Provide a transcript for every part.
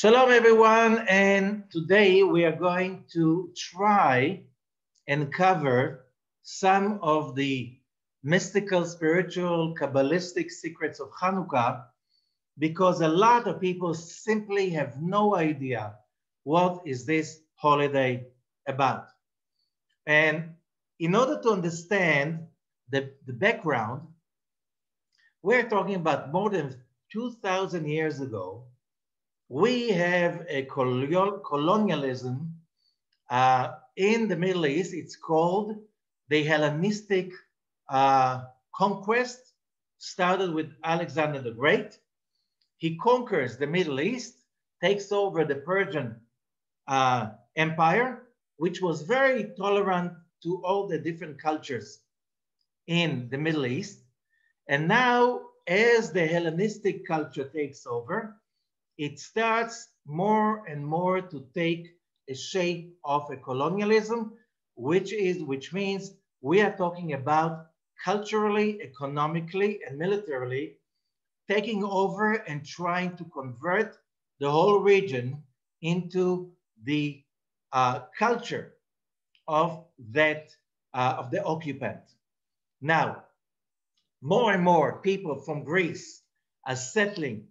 Shalom, everyone, and today we are going to try and cover some of the mystical, spiritual, Kabbalistic secrets of Hanukkah, because a lot of people simply have no idea what is this holiday about. And in order to understand the background, we're talking about more than 2,000 years ago. We have a colonialism in the Middle East. It's called the Hellenistic conquest, started with Alexander the Great. He conquers the Middle East, takes over the Persian Empire, which was very tolerant to all the different cultures in the Middle East. And now, as the Hellenistic culture takes over, it starts more and more to take a shape of a colonialism, which means we are talking about culturally, economically, and militarily taking over and trying to convert the whole region into the culture of the occupant. Now, more and more people from Greece are settling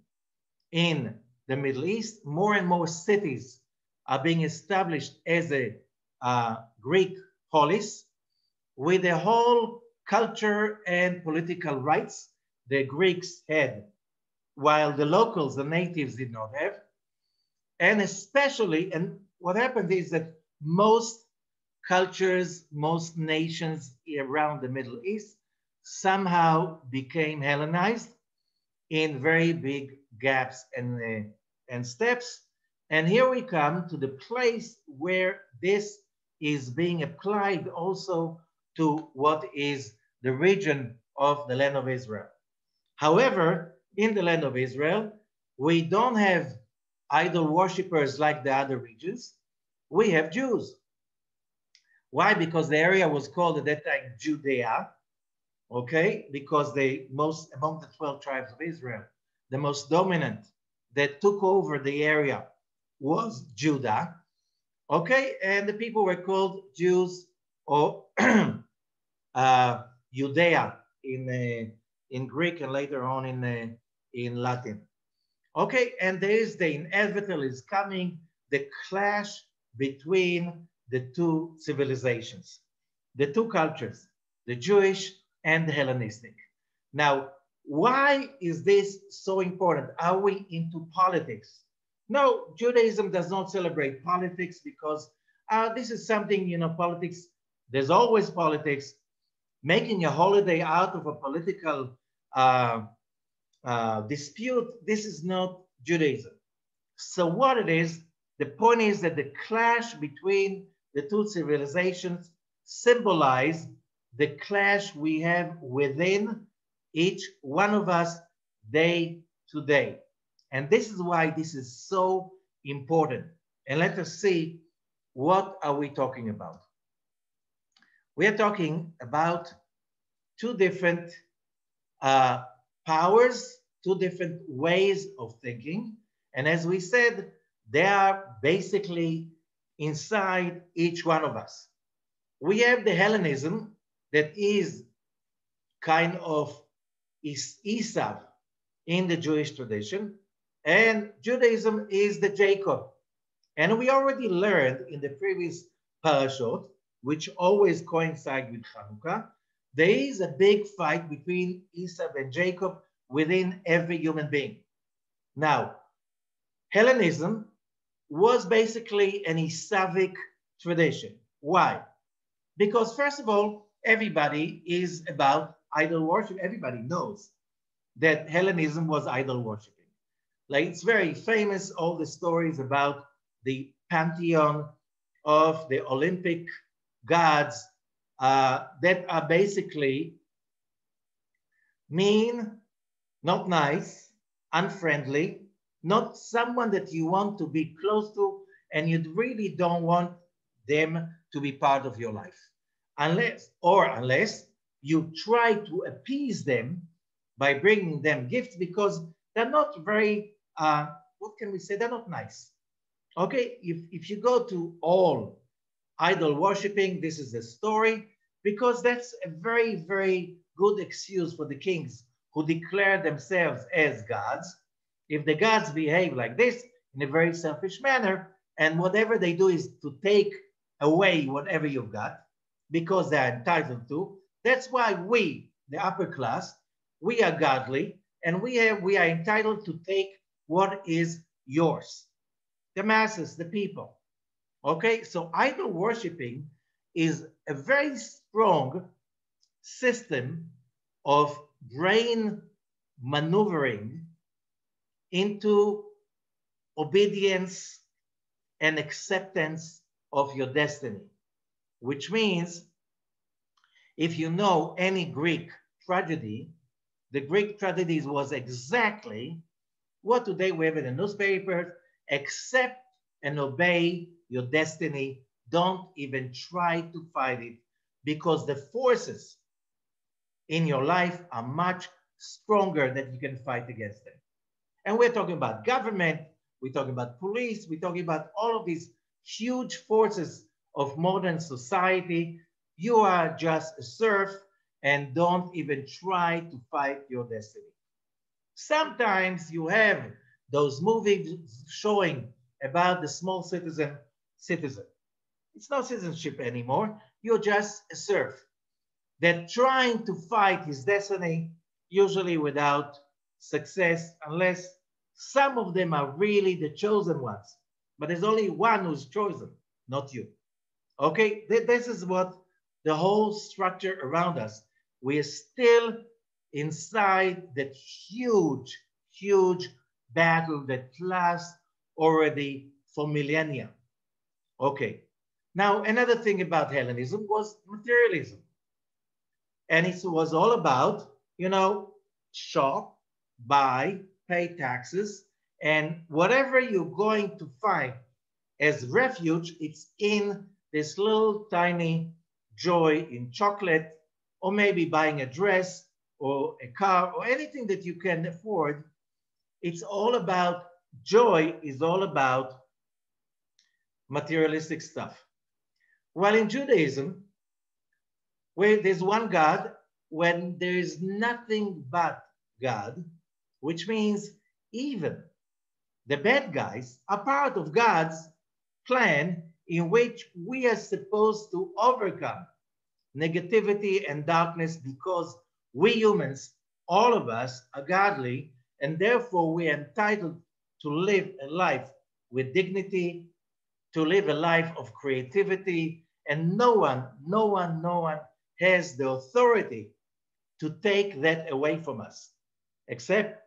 in the Middle East. More and more cities are being established as a Greek polis with the whole culture and political rights the Greeks had, while the locals, the natives, did not have. And especially, and what happened is that most cultures, most nations around the Middle East somehow became Hellenized in very big gaps and steps. And here we come to the place where this is being applied also to what is the region of the land of Israel. However, in the land of Israel, we don't have idol worshippers like the other regions. We have Jews. Why? Because the area was called at that time Judea, okay? Because among the 12 tribes of Israel, the most dominant that took over the area was Judah, okay? And the people were called Jews or Judea in Greek and later on in Latin. Okay, and there is the inevitable is coming, the clash between the two civilizations, the two cultures, the Jewish and the Hellenistic. Now, why is this so important? Are we into politics? No, Judaism does not celebrate politics because this is something, politics, there's always politics. Making a holiday out of a political dispute, this is not Judaism. So what it is, the point is that the clash between the two civilizations symbolize the clash we have within each one of us day to day. And this is why this is so important. And let us see, what are we talking about? We are talking about two different powers, two different ways of thinking. And as we said, they are basically inside each one of us. We have the Hellenism that is kind of Esau in the Jewish tradition, and Judaism is the Jacob. And we already learned in the previous parashot, which always coincide with Hanukkah, there is a big fight between Esau and Jacob within every human being. Now, Hellenism was basically an Esauic tradition. Why? Because first of all, everybody is about idol worship. Everybody knows that Hellenism was idol worshiping. Like, it's very famous, all the stories about the pantheon of the Olympic gods that are basically mean, not nice, unfriendly, not someone that you want to be close to, and you really don't want them to be part of your life. Unless you try to appease them by bringing them gifts, because they're not very what can we say? They're not nice. Okay, if you go to all idol worshiping, this is the story, because that's a very, very good excuse for the kings who declare themselves as gods. If the gods behave like this in a very selfish manner, and whatever they do is to take away whatever you've got, because they're entitled to, that's why we, the upper class, we are godly, and we are entitled to take what is yours. The masses, the people. Okay, so idol worshiping is a very strong system of brain maneuvering into obedience and acceptance of your destiny, which means if you know any Greek tragedy, the Greek tragedies was exactly what today we have in the newspapers: accept and obey your destiny. Don't even try to fight it, because the forces in your life are much stronger than you can fight against them. And we're talking about government, we're talking about police, we're talking about all of these huge forces of modern society. You are just a serf, and don't even try to fight your destiny. Sometimes you have those movies showing about the small citizen. It's not citizenship anymore. You're just a serf that trying to fight his destiny, usually without success, unless some of them are really the chosen ones. But there's only one who's chosen, not you. Okay, this is what the whole structure around us. We are still inside that huge, huge battle that lasts already for millennia. Okay, now another thing about Hellenism was materialism. And it was all about, shop, buy, pay taxes, and whatever you're going to find as refuge, it's in this little tiny joy in chocolate, or maybe buying a dress or a car or anything that you can afford. It's all about, joy is all about materialistic stuff. While in Judaism, where there's one God, when there is nothing but God, which means even the bad guys are part of God's plan in which we are supposed to overcome negativity and darkness, because we humans, all of us, are godly, and therefore we are entitled to live a life with dignity, to live a life of creativity, and no one has the authority to take that away from us, except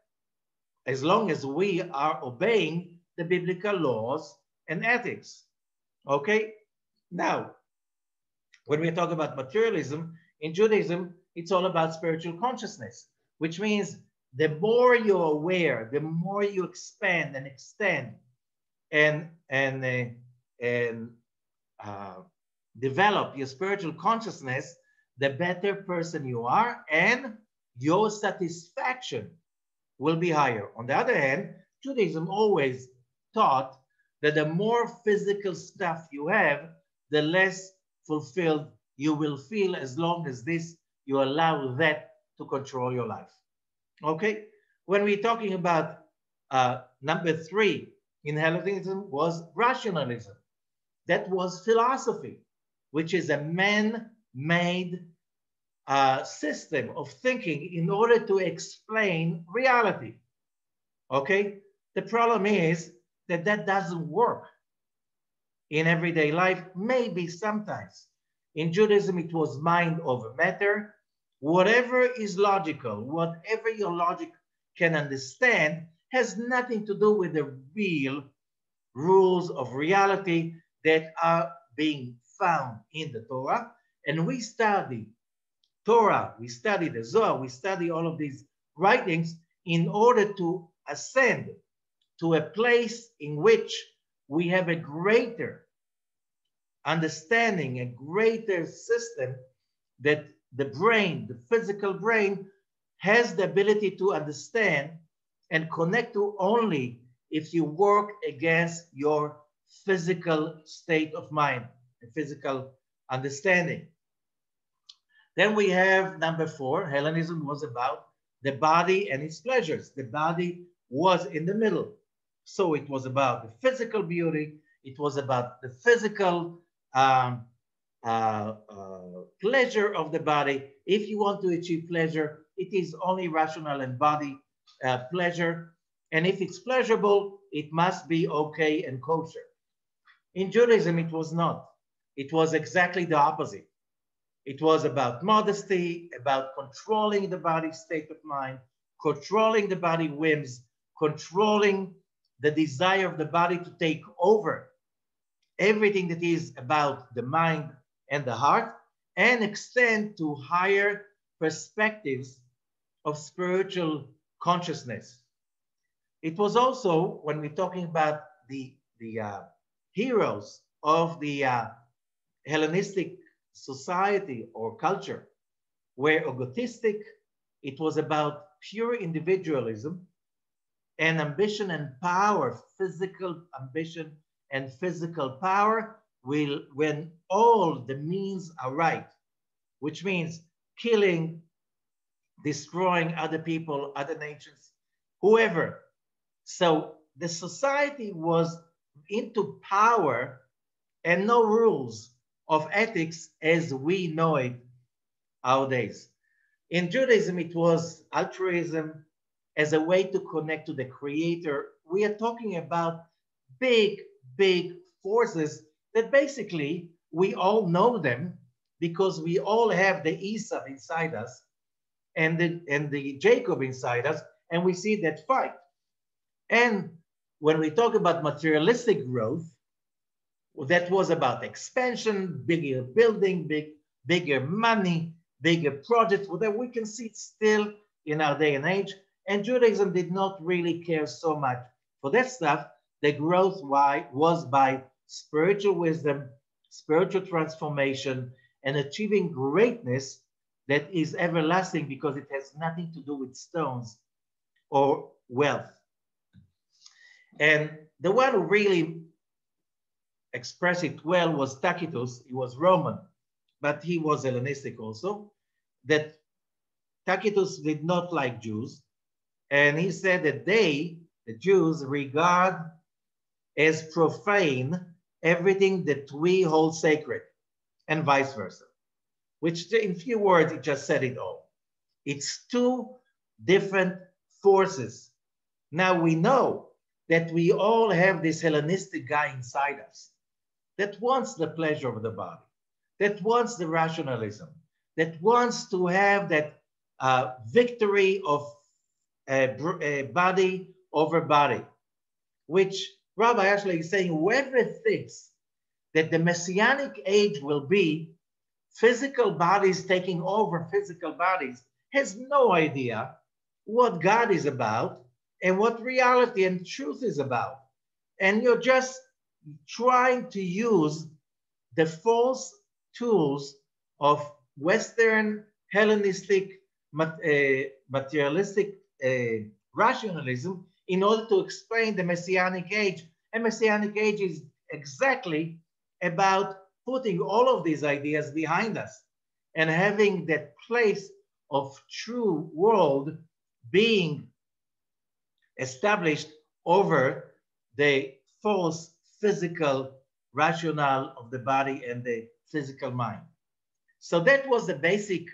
as long as we are obeying the biblical laws and ethics. Okay? Now, when we talk about materialism, in Judaism, it's all about spiritual consciousness, which means the more you're aware, the more you expand and extend and develop your spiritual consciousness, the better person you are, and your satisfaction will be higher. On the other hand, Judaism always taught that the more physical stuff you have, the less fulfilled you will feel, as long as you allow that to control your life. Okay? When we're talking about number 3 in Hellenism was rationalism. That was philosophy, which is a man-made system of thinking in order to explain reality. Okay? The problem is that doesn't work in everyday life, maybe sometimes. In Judaism, it was mind over matter. Whatever is logical, whatever your logic can understand, has nothing to do with the real rules of reality that are being found in the Torah. And we study Torah, we study the Zohar, we study all of these writings in order to ascend to a place in which we have a greater understanding, a greater system that the brain, the physical brain, has the ability to understand and connect to only if you work against your physical state of mind, and physical understanding. Then we have number 4, Hellenism was about the body and its pleasures. The body was in the middle. So it was about the physical beauty, it was about the physical pleasure of the body. If you want to achieve pleasure, it is only rational and body pleasure. And if it's pleasurable, it must be okay and kosher. In Judaism, it was not. It was exactly the opposite. It was about modesty, about controlling the body's state of mind, controlling the body whims, controlling the desire of the body to take over everything that is about the mind and the heart, and extend to higher perspectives of spiritual consciousness. It was also, when we're talking about the heroes of the Hellenistic society or culture, were egotistic. It was about pure individualism and ambition and power, physical ambition and physical power, when all the means are right, which means killing, destroying other people, other nations, whoever. So the society was into power and no rules of ethics as we know it nowadays. In Judaism, it was altruism as a way to connect to the Creator. We are talking about big, big forces that basically we all know them because we all have the Esau inside us and the Jacob inside us, and we see that fight. And when we talk about materialistic growth, that was about expansion, bigger building, bigger money, bigger projects, whatever. We can see it still in our day and age. And Judaism did not really care so much for that stuff. The growth was by spiritual wisdom, spiritual transformation, and achieving greatness that is everlasting because it has nothing to do with stones or wealth. And the one who really expressed it well was Tacitus. He was Roman, but he was Hellenistic also. That Tacitus did not like Jews. And he said that they, the Jews, regard as profane everything that we hold sacred, and vice versa. Which in few words, it just said it all. It's two different forces. Now we know that we all have this Hellenistic guy inside us that wants the pleasure of the body, that wants the rationalism, that wants to have that victory of body over body, which Rabbi actually is saying, whoever thinks that the Messianic age will be physical bodies taking over physical bodies has no idea what God is about and what reality and truth is about. And you're just trying to use the false tools of Western Hellenistic materialistic rationalism in order to explain the Messianic age. And Messianic age is exactly about putting all of these ideas behind us and having that place of true world being established over the false physical rationale of the body and the physical mind. So that was the basic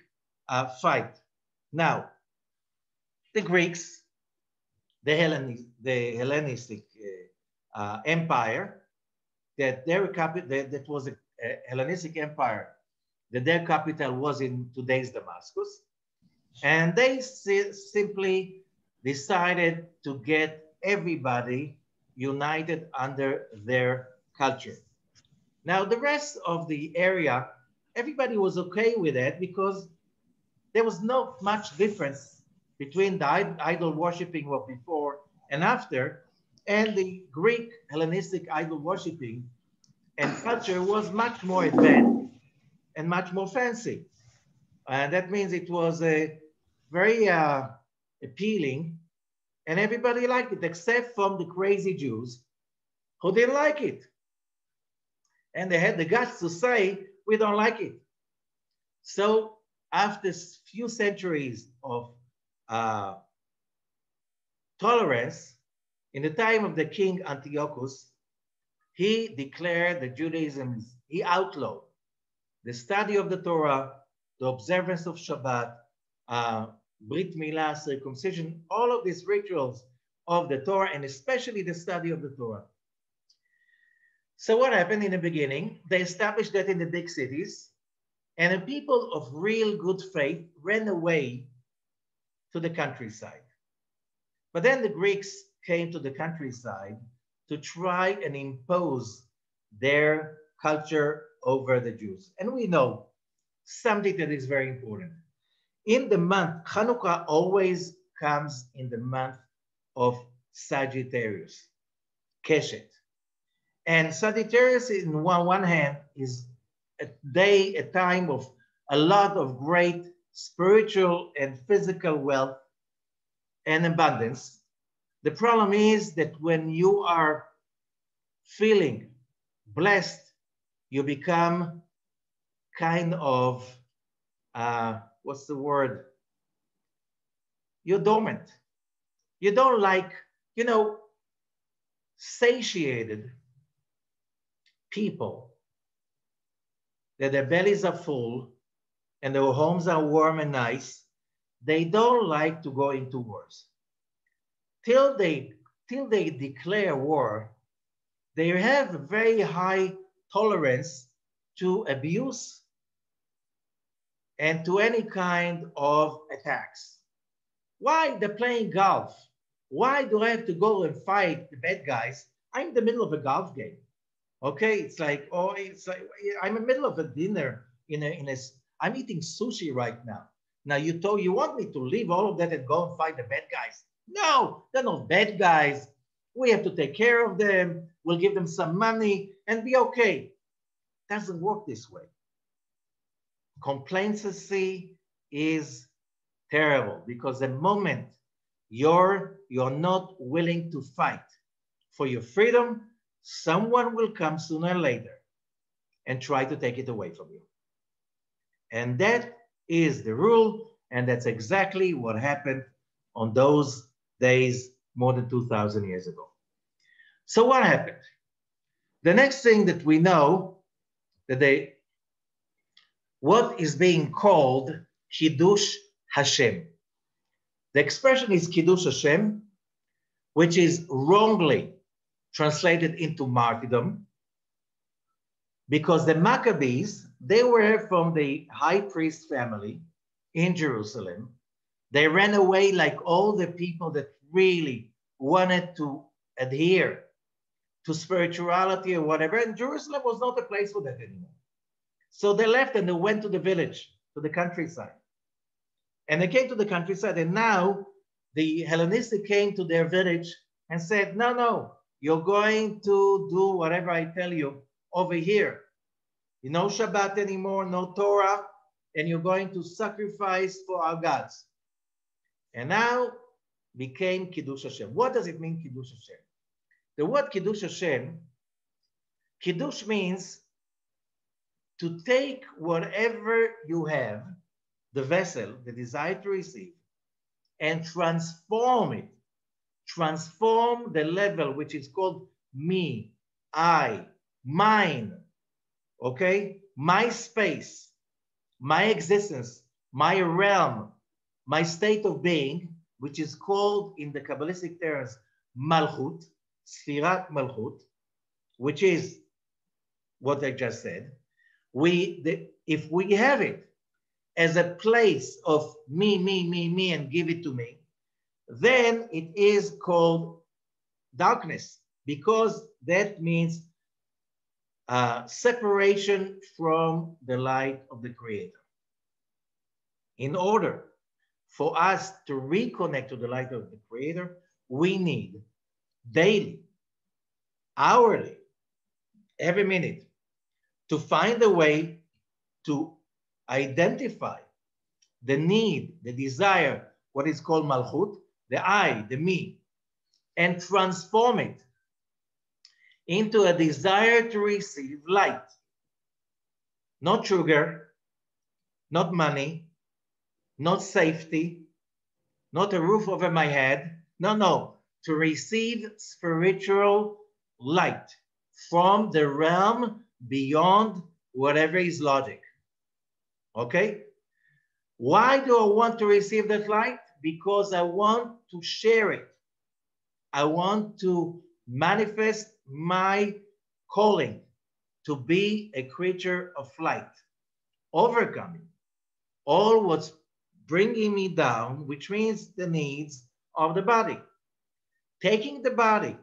fight. Now, the Greeks, the Hellenistic empire, that was a Hellenistic empire, that their capital was in today's Damascus, and they simply decided to get everybody united under their culture. Now, the rest of the area, everybody was okay with that because there was not much difference between the idol worshiping of before and after, and the Greek Hellenistic idol worshiping and culture was much more advanced and much more fancy. And that means it was a very appealing And everybody liked it, except from the crazy Jews who didn't like it. And they had the guts to say, we don't like it. So after a few centuries of tolerance, in the time of the king Antiochus, he declared that Judaism, he outlawed the study of the Torah, the observance of Shabbat, Brit Milah, circumcision, all of these rituals of the Torah, and especially the study of the Torah. So what happened in the beginning? They established that in the big cities, and the people of real good faith ran away to the countryside. But then the Greeks came to the countryside to try and impose their culture over the Jews. And we know something that is very important. In the month, Hanukkah always comes in the month of Sagittarius, Keshet. And Sagittarius, in one hand, is a time of a lot of great spiritual and physical wealth and abundance. The problem is that when you are feeling blessed, you become kind of, what's the word? You're dormant. You don't like, satiated people, that their bellies are full and their homes are warm and nice. They don't like to go into wars. Till they declare war, they have a very high tolerance to abuse and to any kind of attacks. Why? They're playing golf. Why do I have to go and fight the bad guys? I'm in the middle of a golf game. Okay, it's like I'm in the middle of a dinner I'm eating sushi right now. Now you want me to leave all of that and go and fight the bad guys? No, they're not bad guys. We have to take care of them. We'll give them some money and be okay. It doesn't work this way. Complacency is terrible, because the moment you're not willing to fight for your freedom, someone will come sooner or later and try to take it away from you. And that is the rule, and that's exactly what happened on those days more than 2,000 years ago. So what happened? The next thing that we know, that what is being called Kiddush Hashem. The expression is Kiddush Hashem, which is wrongly translated into martyrdom, because the Maccabees, they were from the high priest family in Jerusalem. They ran away like all the people that really wanted to adhere to spirituality or whatever, and Jerusalem was not a place for that anymore. So they left and they went to the village, to the countryside. And they came to the countryside, and now the Hellenistic came to their village and said, no, you're going to do whatever I tell you over here. No Shabbat anymore, no Torah, and you're going to sacrifice for our gods. And now became Kiddush Hashem. What does it mean, Kiddush Hashem? The word Kiddush Hashem, Kiddush means to take whatever you have, the vessel, the desire to receive, and transform it. Transform the level, which is called me, I, mine, okay? My space, my existence, my realm, my state of being, which is called in the Kabbalistic terms, Malchut, Sfirat Malchut, which is what I just said. If we have it as a place of me, and give it to me, then it is called darkness, because that means separation from the light of the Creator. In order for us to reconnect to the light of the Creator, we need daily, hourly, every minute, to find a way to identify the need, the desire, what is called Malchut, the I, the me, and transform it into a desire to receive light. Not sugar, not money, not safety, not a roof over my head. No, to receive spiritual light from the realm beyond whatever is logic. Okay? Why do I want to receive that light? Because I want to share it. I want to manifest my calling to be a creature of light, overcoming all what's bringing me down, which means the needs of the body. Taking the body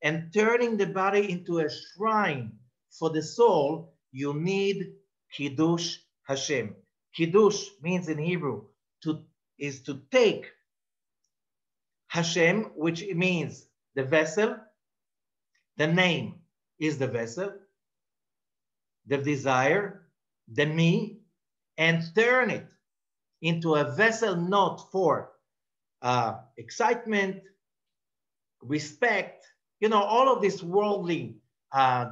and turning the body into a shrine for the soul, you need Kiddush Hashem. Kiddush means in Hebrew is to take Hashem, which means the vessel. The name is the vessel, the desire, the me, and turn it into a vessel not for excitement, respect, all of these worldly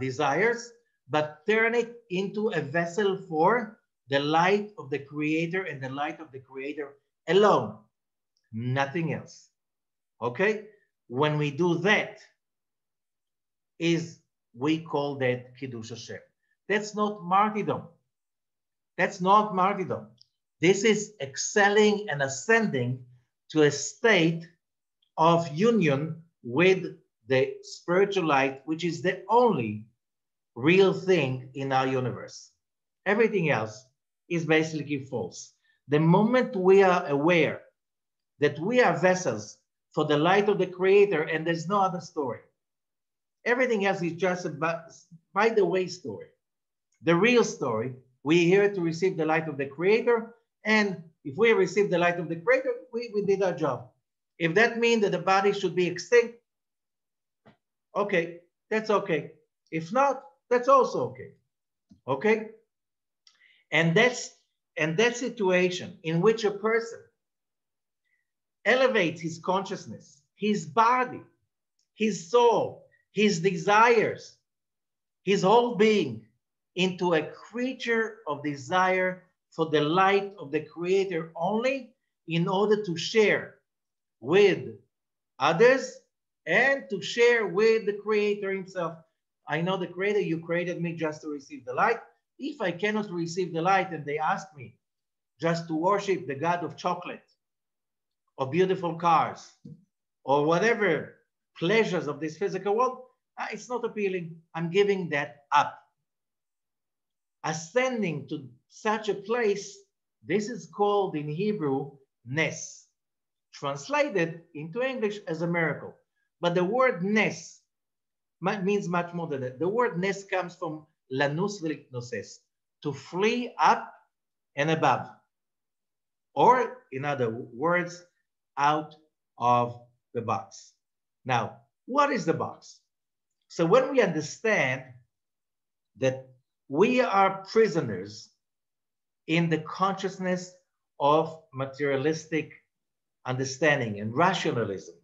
desires, but turn it into a vessel for the light of the Creator and the light of the Creator alone, nothing else. Okay? When we do that, we call that Kiddush Hashem. That's not martyrdom. That's not martyrdom. This is excelling and ascending to a state of union with the spiritual light, which is the only real thing in our universe. Everything else is basically false. The moment we are aware that we are vessels for the light of the Creator and there's no other story, everything else is just a by the way story. The real story, we're here to receive the light of the Creator, and if we receive the light of the Creator, we did our job. If that means that the body should be extinct, okay, that's okay. If not, that's also okay. Okay? And that situation in which a person elevates his consciousness, his body, his soul, his desires, his whole being into a creature of desire for the light of the Creator only, in order to share with others and to share with the Creator himself. I know the Creator, you created me just to receive the light. If I cannot receive the light and they ask me just to worship the God of chocolate or beautiful cars or whatever pleasures of this physical world, it's not appealing. I'm giving that up. Ascending to such a place, this is called in Hebrew, nes, translated into English as a miracle. But the word nes means much more than that. The word nes comes from lanus v'liknoses, to flee up and above. Or, in other words, out of the box. Now, what is the box? So when we understand that we are prisoners in the consciousness of materialistic understanding and rationalism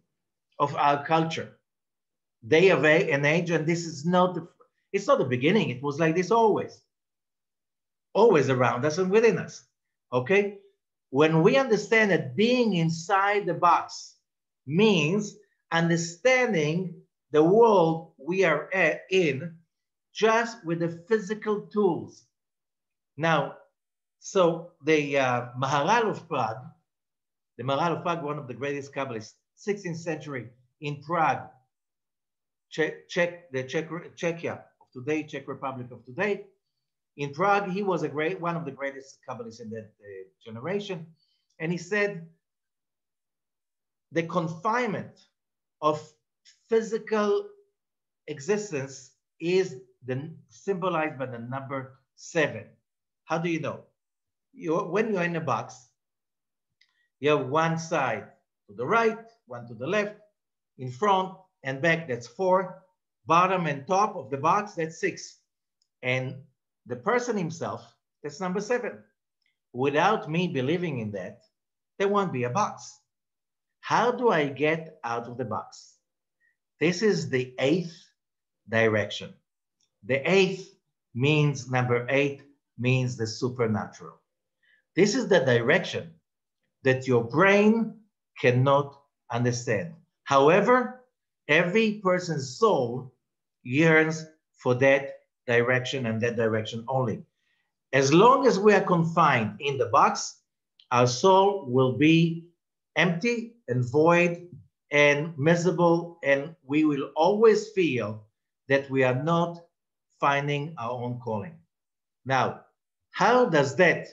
of our culture, day of an age, and this is not it's not the beginning. It was like this always around us and within us. Okay, when we understand that being inside the box means understanding the world we are in just with the physical tools. Now, so the Maharal of Prague, one of the greatest Kabbalists, 16th century in Prague, Czechia of today, Czech Republic of today. In Prague, he was one of the greatest Kabbalists in that generation. And he said, the confinement of physical existence is symbolized by the number 7. How do you know? When you're in a box, you have one side to the right, one to the left, in front and back, that's 4. Bottom and top of the box, that's 6. And the person himself, that's number 7. Without me believing in that, there won't be a box. How do I get out of the box? This is the 8th direction. The 8th means, number 8 means the supernatural. This is the direction that your brain cannot understand. However, every person's soul yearns for that direction and that direction only. As long as we are confined in the box, our soul will be empty and void and miserable, and we will always feel that we are not finding our own calling. Now, how does that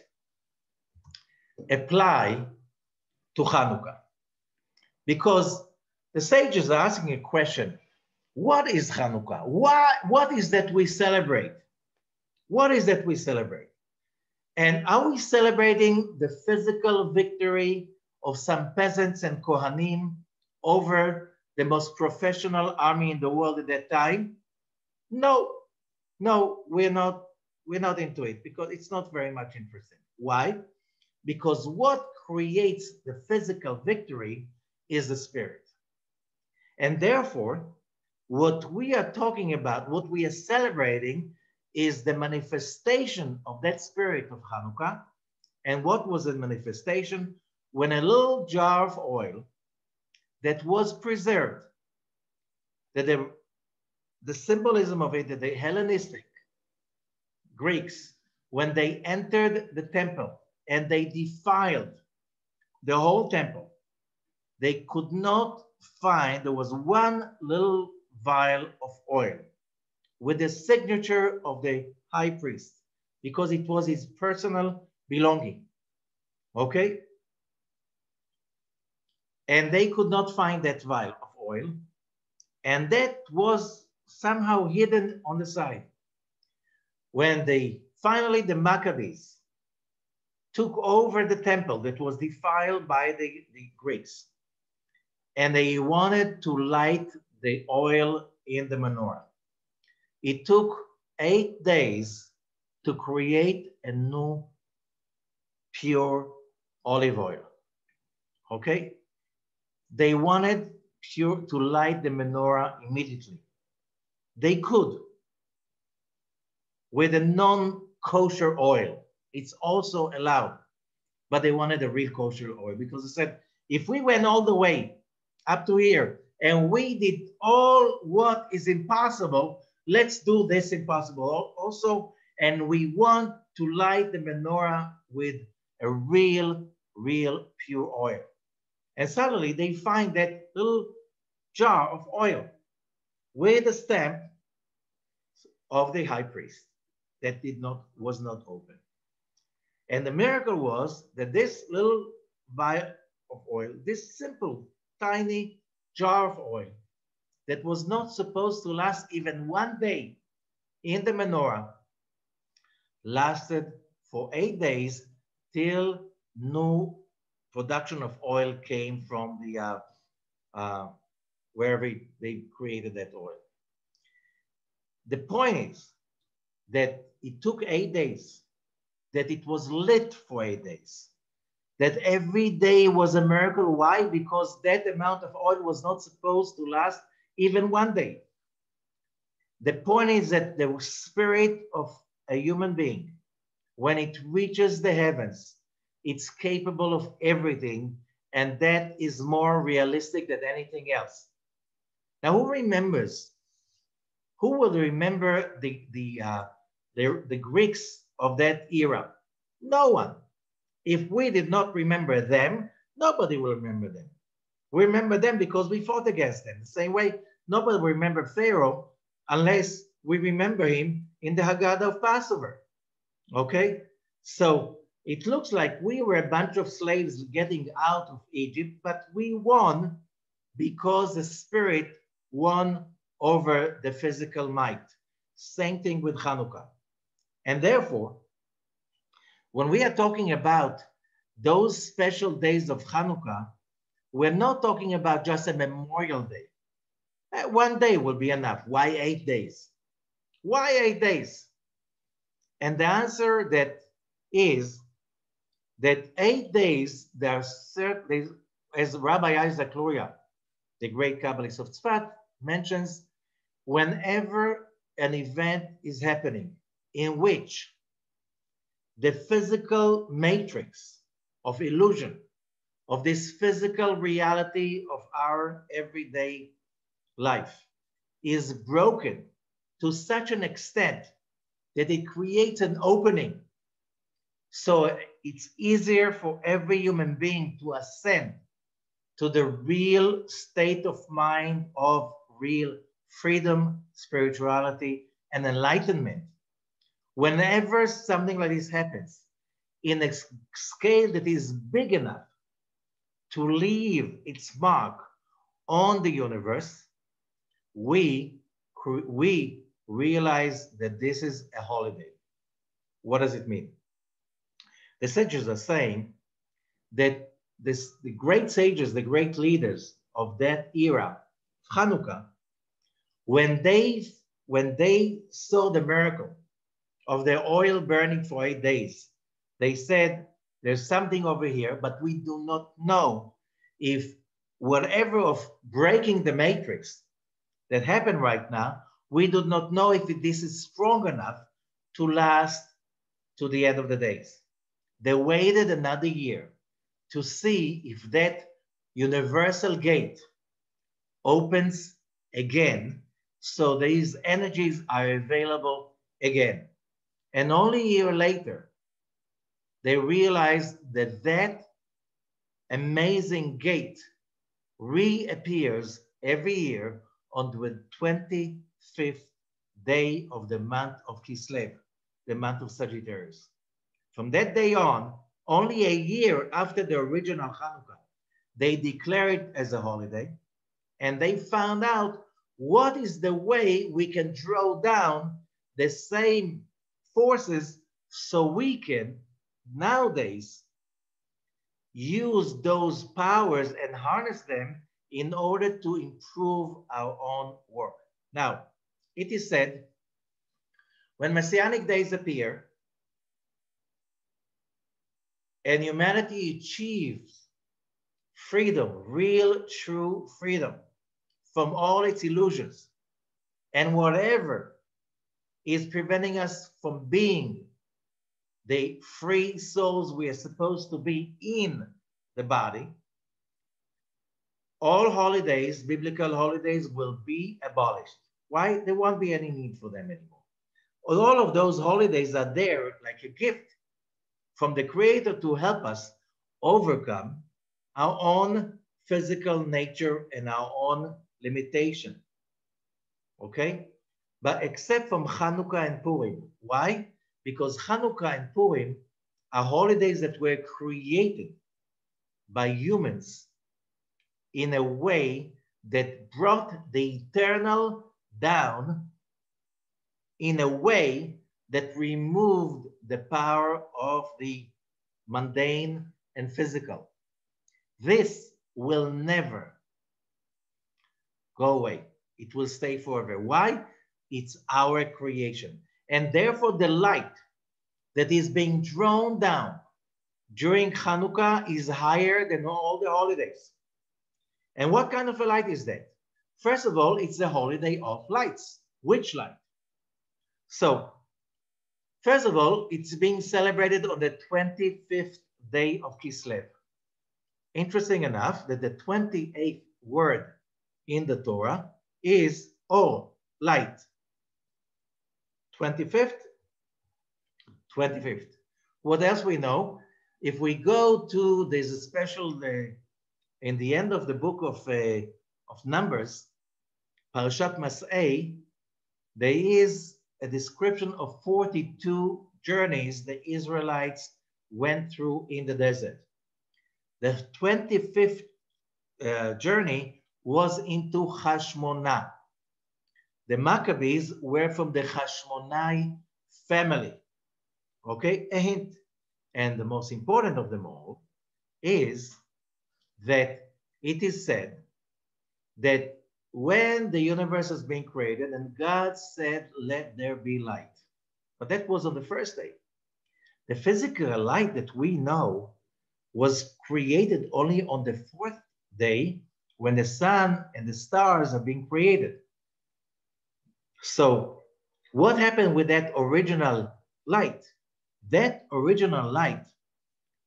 apply to Hanukkah? Because the sages are asking a question: what is Hanukkah? What is that we celebrate? What is that we celebrate? And are we celebrating the physical victory of some peasants and Kohanim over the most professional army in the world at that time? No, we're not into it, because it's not very much interesting. Why? Because what creates the physical victory is the spirit. And therefore, what we are talking about, what we are celebrating, is the manifestation of that spirit of Hanukkah. And what was the manifestation? When a little jar of oil that was preserved, that the symbolism of it, that the Hellenistic Greeks, when they entered the temple and they defiled the whole temple, they could not find, there was one little vial of oil with the signature of the high priest, because it was his personal belonging, okay? And they could not find that vial of oil, and that was somehow hidden on the side. When finally the Maccabees took over the temple that was defiled by the Greeks, and they wanted to light the oil in the menorah, it took 8 days to create a new pure olive oil, okay? They wanted to light the menorah immediately. They could with a non-kosher oil. It's also allowed, but they wanted a real kosher oil, because they said, if we went all the way up to here and we did all what is impossible, let's do this impossible also. And we want to light the menorah with a real pure oil. And suddenly they find that little jar of oil with the stamp of the high priest that was not open. And the miracle was that this little vial of oil, this simple, tiny jar of oil that was not supposed to last even 1 day in the menorah, lasted for 8 days till new production of oil came from the wherever they created that oil. The point is that it took 8 days, that it was lit for 8 days, that every day was a miracle. Why? Because that amount of oil was not supposed to last even 1 day. The point is that the spirit of a human being, when it reaches the heavens, it's capable of everything, and that is more realistic than anything else. Now, who will remember the Greeks of that era? No one. If we did not remember them, nobody will remember them. We remember them because we fought against them. The same way, nobody will remember Pharaoh unless we remember him in the Haggadah of Passover. Okay? So it looks like we were a bunch of slaves getting out of Egypt, but we won because the spirit won over the physical might. Same thing with Hanukkah. And therefore, when we are talking about those special days of Hanukkah, we're not talking about just a Memorial Day. 1 day will be enough. Why 8 days? Why 8 days? And the answer that is that 8 days, there are certainly, as Rabbi Isaac Luria, the great Kabbalist of Tzfat, mentions whenever an event is happening in which the physical matrix of illusion, of this physical reality of our everyday life is broken to such an extent that it creates an opening. So it's easier for every human being to ascend to the real state of mind of real freedom, spirituality, and enlightenment. Whenever something like this happens in a scale that is big enough to leave its mark on the universe, we realize that this is a holiday. What does it mean? The sages are saying that the great sages, the great leaders of that era, Hanukkah, when they saw the miracle of the oil burning for 8 days, they said, there's something over here, but we do not know if whatever of breaking the matrix that happened right now, we do not know if this is strong enough to last to the end of the days. They waited another year to see if that universal gate opens again, so these energies are available again. And only a year later, they realized that that amazing gate reappears every year on the 25th day of the month of Kislev, the month of Sagittarius. From that day on, only a year after the original Hanukkah, they declare it as a holiday, and they found out what is the way we can draw down the same forces so we can nowadays use those powers and harness them in order to improve our own work. Now, it is said, when Messianic days appear and humanity achieves freedom, real, true freedom from all its illusions, and whatever is preventing us from being the free souls we are supposed to be in the body, all holidays, biblical holidays, will be abolished. Why? There won't be any need for them anymore. All of those holidays are there like a gift from the Creator to help us overcome our own physical nature and our own limitation. Okay? But except from Hanukkah and Purim. Why? Because Hanukkah and Purim are holidays that were created by humans in a way that brought the eternal down in a way that removed the power of the mundane and physical. This will never go away. It will stay forever. Why? It's our creation. And therefore the light that is being drawn down during Hanukkah is higher than all the holidays. And what kind of a light is that? First of all, it's the holiday of lights. Which light? So, first of all, it's being celebrated on the 25th day of Kislev. Interesting enough that the 28th word in the Torah is or, light. 25th. What else we know? If we go to, there's a special, in the end of the book of Numbers, Parashat Mas'ei, there is a description of 42 journeys the Israelites went through in the desert. The 25th journey was into Hashmonah. The Maccabees were from the Hashmonai family. Okay, a hint. And the most important of them all is that it is said that when the universe has been created and God said, let there be light. But that was on the first day. The physical light that we know was created only on the fourth day when the sun and the stars are being created. So what happened with that original light? That original light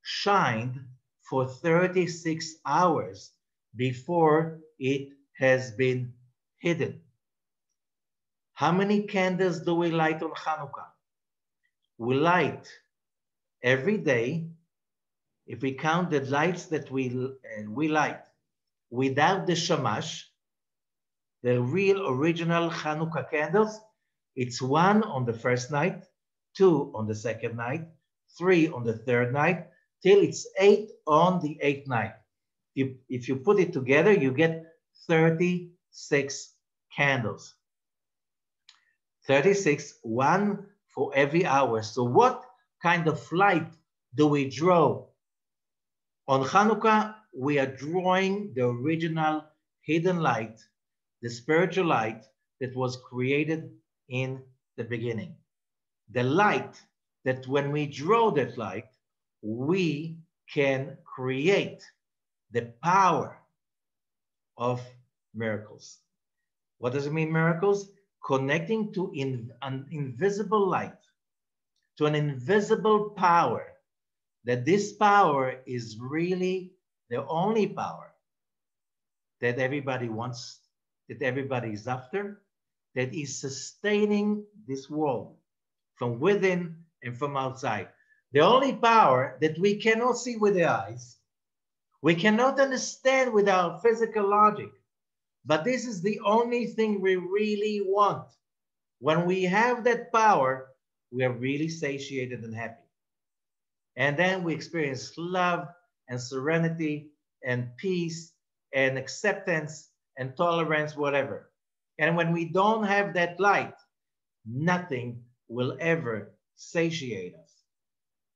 shined for 36 hours before it has been hidden. How many candles do we light on Hanukkah? We light every day, if we count the lights that we light without the shamash, the real original Hanukkah candles, it's 1 on the first night, 2 on the second night, 3 on the third night, till it's 8 on the 8th night. If you put it together, you get 36 candles. 36, 1 for every hour. So what kind of light do we draw? On Hanukkah, we are drawing the original hidden light, the spiritual light that was created in the beginning. The light that when we draw that light, we can create the power of miracles. What does it mean, miracles? Connecting to an invisible light, to an invisible power, that this power is really the only power that everybody wants, that everybody is after, that is sustaining this world from within and from outside. The only power that we cannot see with the eyes, we cannot understand with our physical logic, but this is the only thing we really want. When we have that power, we are really satiated and happy. And then we experience love and serenity and peace and acceptance and tolerance, whatever. And when we don't have that light, nothing will ever satiate us.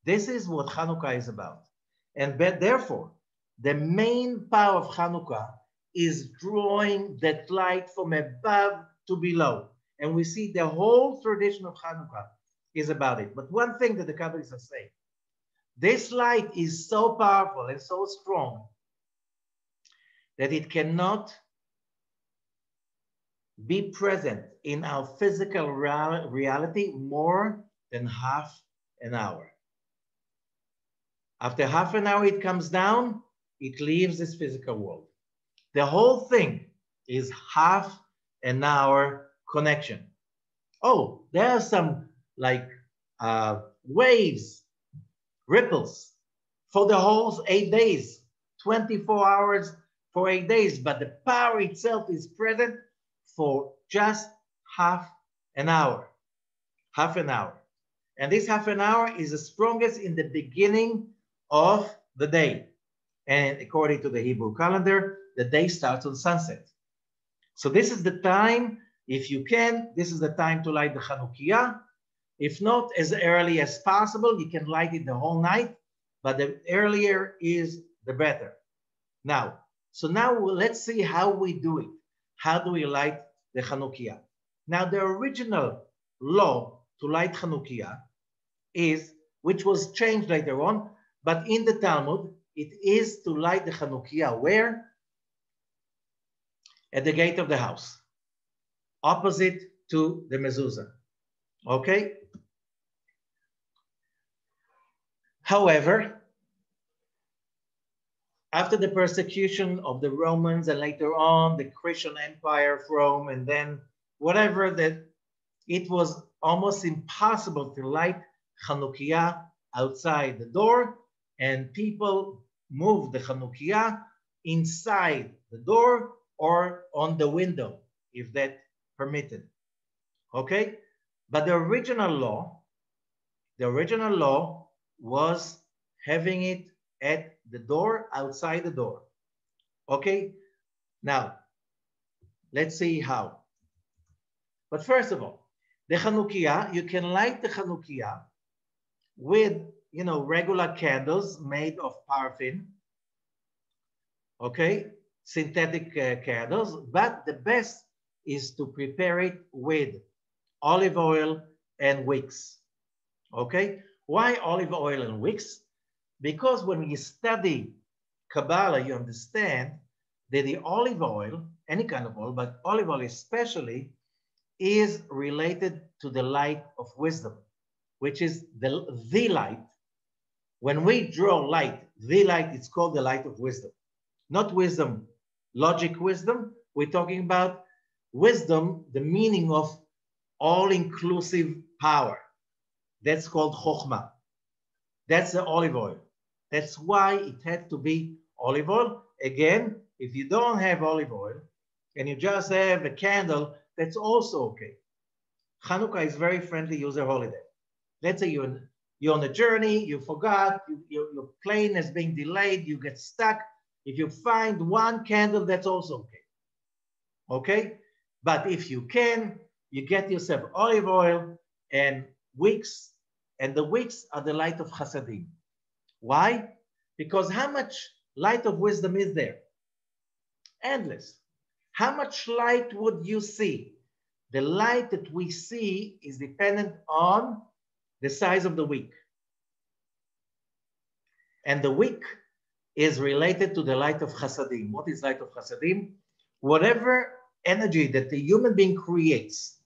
This is what Hanukkah is about. And therefore, the main power of Hanukkah is drawing that light from above to below. And we see the whole tradition of Hanukkah is about it. But one thing that the Kabbalists are saying, this light is so powerful and so strong that it cannot be present in our physical reality more than half an hour. After half an hour, it comes down, it leaves this physical world. The whole thing is half an hour connection. Oh, there are some like waves, ripples for the whole 8 days, 24 hours for 8 days, but the power itself is present for just half an hour. Half an hour. And this half an hour is the strongest in the beginning of the day. And according to the Hebrew calendar, the day starts on sunset. So this is the time, if you can, this is the time to light the Hanukkiyah. If not, as early as possible, you can light it the whole night, but the earlier is the better. Now, let's see how we do it. How do we light the Hanukkiyah? Now, the original law to light Hanukkiyah is, which was changed later on, but in the Talmud, it is to light the Hanukkiyah where? At the gate of the house, opposite to the mezuzah. Okay? However, after the persecution of the Romans and later on the Christian Empire of Rome and then whatever, that it was almost impossible to light Hanukkiyah outside the door, and people moved the Hanukkiyah inside the door or on the window, if that permitted. Okay? But the original law was having it at the door, outside the door. Okay? Now, let's see how. But first of all, the Hanukkiyah, you can light the Hanukkiyah with, regular candles made of paraffin. Okay? Synthetic candles, but the best is to prepare it with olive oil and wicks. Okay? Why olive oil and wicks? Because when you study Kabbalah, you understand that the olive oil, any kind of oil, but olive oil especially, is related to the light of wisdom, which is the light. When we draw light, the light, it's called the light of wisdom. Not wisdom, logic wisdom. We're talking about wisdom, the meaning of all-inclusive power. That's called chokhmah. That's the olive oil. That's why it had to be olive oil. Again, if you don't have olive oil and you just have a candle, that's also okay. Hanukkah is very friendly user holiday. Let's say you're on a journey, you forgot, your plane is being delayed, you get stuck. If you find one candle, that's also okay. Okay? But if you can, you get yourself olive oil and wicks, and the wicks are the light of Chasadim. Why? Because how much light of wisdom is there? Endless. How much light would you see? The light that we see is dependent on the size of the wick. And the wick is related to the light of Chasadim. What is light of Chasadim? Whatever energy that the human being creates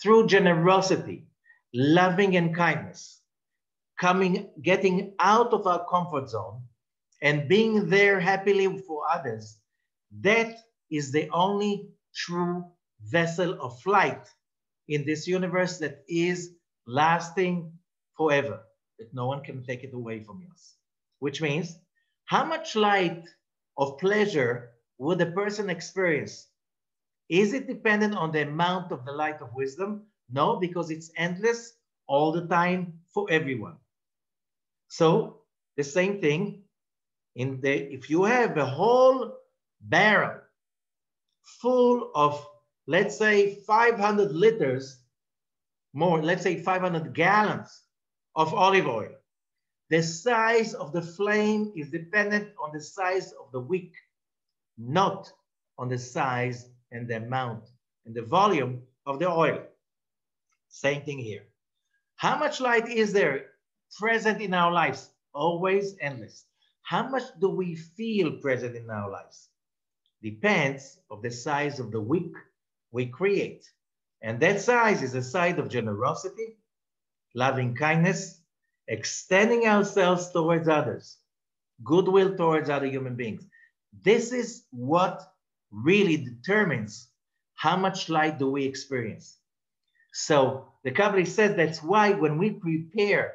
through generosity, loving and kindness, getting out of our comfort zone and being there happily for others, that is the only true vessel of light in this universe that is lasting forever, that no one can take it away from us. Which means, how much light of pleasure would a person experience? Is it dependent on the amount of the light of wisdom? No, because it's endless all the time for everyone. So the same thing, if you have a whole barrel full of, let's say 500 liters more, let's say 500 gallons of olive oil, the size of the flame is dependent on the size of the wick, not on the size and the amount and the volume of the oil. Same thing here. How much light is there present in our lives? Always endless. How much do we feel present in our lives? Depends on the size of the wick we create. And that size is a side of generosity, loving kindness, extending ourselves towards others, goodwill towards other human beings. This is what really determines how much light do we experience. So the Kabbalah says that's why when we prepare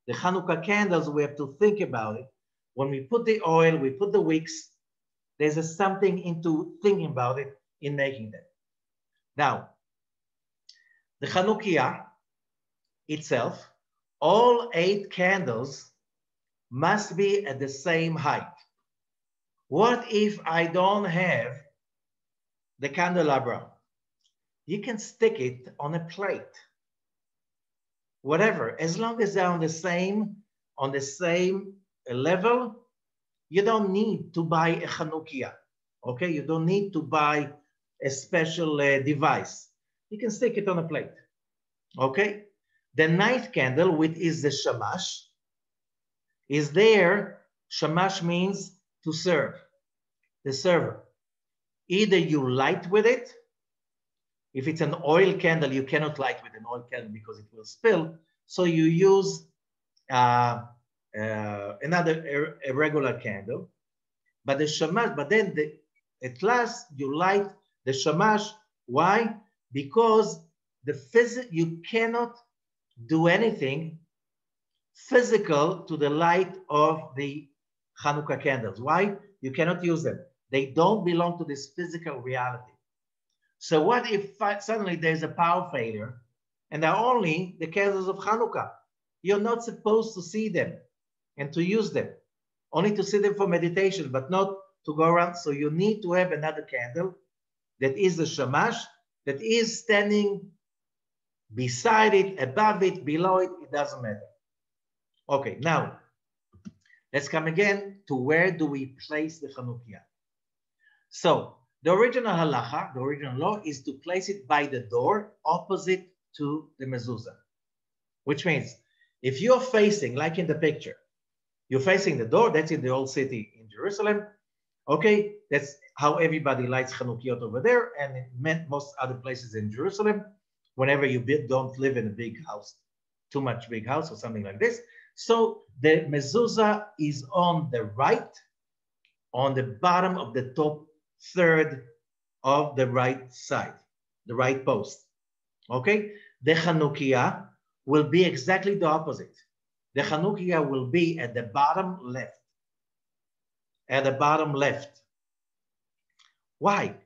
the Hanukkah candles, we have to think about it. When we put the oil, we put the wicks, there's something into thinking about it in making them. Now, the Hanukkiyah itself, all 8 candles must be at the same height. What if I don't have the candelabra? You can stick it on a plate. Whatever, as long as they're on the same level, you don't need to buy a Hanukkiyah. Okay, you don't need to buy a special device. You can stick it on a plate. Okay, the 9th candle, which is the shamash, is there. Shamash means to serve, the server. Either you light with it. If it's an oil candle, you cannot light with an oil candle because it will spill. So you use a regular candle. But the shamash, at last you light the shamash. Why? Because you cannot do anything physical to the light of the Hanukkah candles. Why? You cannot use them. They don't belong to this physical reality. So what if suddenly there's a power failure and they're only the candles of Hanukkah? You're not supposed to see them and to use them, only to see them for meditation, but not to go around. So you need to have another candle that is the shamash, that is standing beside it, above it, below it, it doesn't matter. Okay, now let's come again to where do we place the Hanukkiyah. So the original halacha, the original law, is to place it by the door opposite to the mezuzah, which means if you're facing, like in the picture, you're facing the door, that's in the old city in Jerusalem, Okay, that's how everybody lights Hanukkah over there, and in most other places in Jerusalem, whenever you don't live in a big house, too much big house or something like this. So the mezuzah is on the right, on the bottom of the top third of the right side, the right post. Okay, the Hanukkiyah will be exactly the opposite. The Hanukkiyah will be at the bottom left. At the bottom left. Why?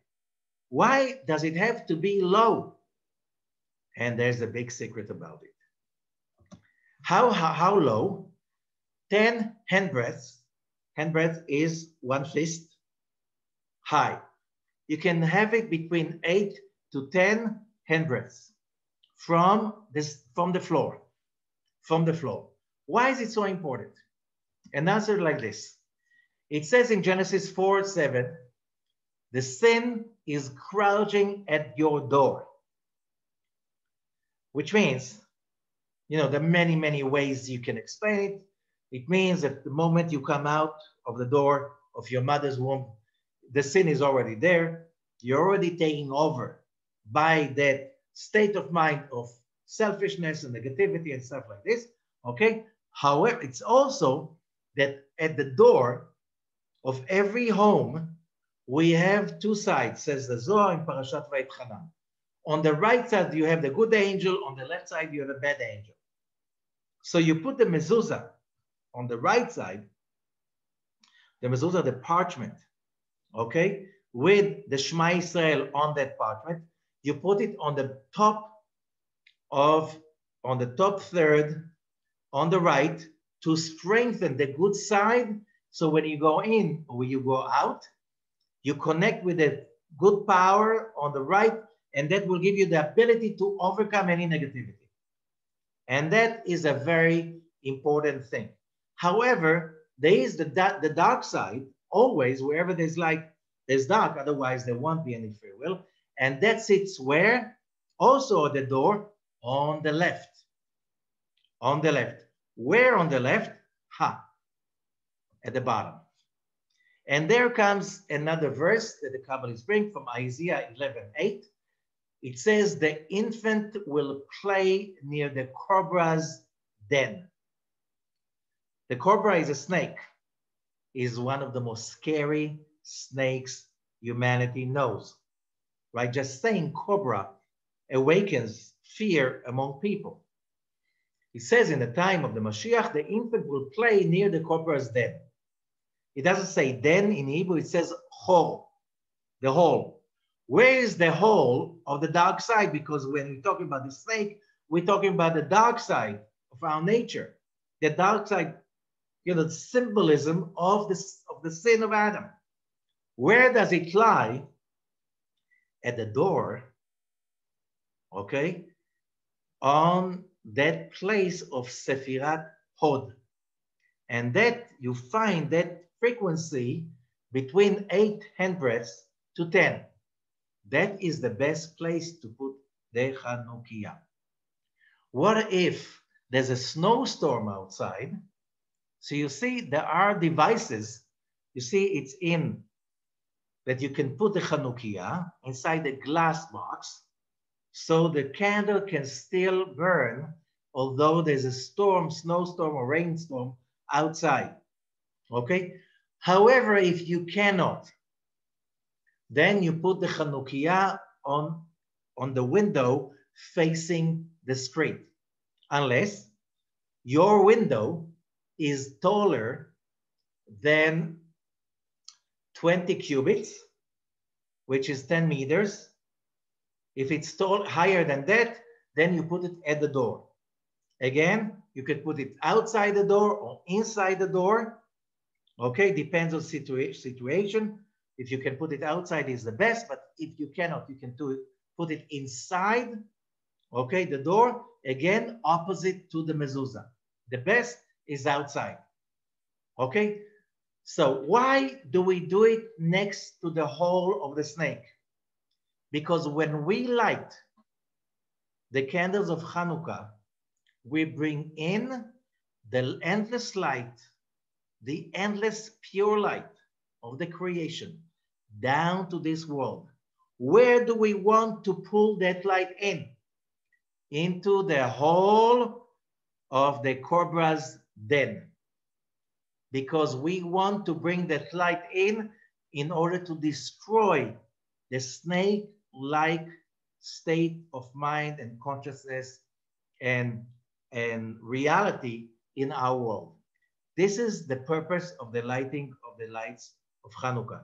Why does it have to be low? And there's a big secret about it. How low? 10 handbreadths. Handbreadth is 1 fist high. You can have it between 8 to 10 handbreadths from the floor. From the floor. Why is it so important? An answer like this. It says in Genesis 4:7, the sin is crouching at your door. Which means, there are many, many ways you can explain it. It means that the moment you come out of the door of your mother's womb, the sin is already there. You're already taken over by that state of mind of selfishness and negativity and stuff like this. Okay. However, it's also that at the door of every home, we have two sides, says the Zohar in Parashat Vayetchanan. On the right side, you have the good angel. On the left side, you have a bad angel. So you put the mezuzah on the right side, the mezuzah, the parchment, okay, with the Shema Yisrael on that parchment. You put it on the top third, on the right, to strengthen the good side. So when you go in or when you go out, you connect with the good power on the right, and that will give you the ability to overcome any negativity. And that is a very important thing. However, there is the dark side, always, wherever there's light, there's dark, otherwise there won't be any free will. And that sits where? Also at the door, on the left. On the left. Where on the left? At the bottom. And there comes another verse that the Kabbalists bring from Isaiah 11:8. It says, the infant will play near the cobra's den. The cobra is a snake, is one of the most scary snakes humanity knows, right? Just saying cobra awakens fear among people. It says in the time of the Mashiach, the infant will play near the cobra's den. It doesn't say den in Hebrew, it says hole, the hole. Where is the hole of the dark side? Because when we're talking about the snake, we're talking about the dark side of our nature. The dark side, the symbolism of the sin of Adam. Where does it lie? At the door, okay? On that place of Sefirat Hod. And that you find that frequency between 8 handbreadths to 10. That is the best place to put the Hanukkiyah. What if there's a snowstorm outside? So you see, there are devices. You see, it's in that you can put the Hanukkiyah inside the glass box, so the candle can still burn, although there's a storm, snowstorm or rainstorm outside. Okay? However, if you cannot, then you put the Hanukkiyah on the window facing the street, unless your window is taller than 20 cubits, which is 10 meters. If it's higher than that, then you put it at the door. Again, you could put it outside the door or inside the door. Okay, depends on situation. If you can put it outside is the best, but if you cannot, you can put it inside, okay, the door, again, opposite to the mezuzah. The best is outside, okay? So why do we do it next to the hole of the snake? Because when we light the candles of Hanukkah, we bring in the endless light, the endless pure light of the creation down to this world, where do we want to pull that light in? Into the whole of the cobra's den. Because we want to bring that light in order to destroy the snake-like state of mind and consciousness and reality in our world. This is the purpose of the lighting of the lights of Hanukkah.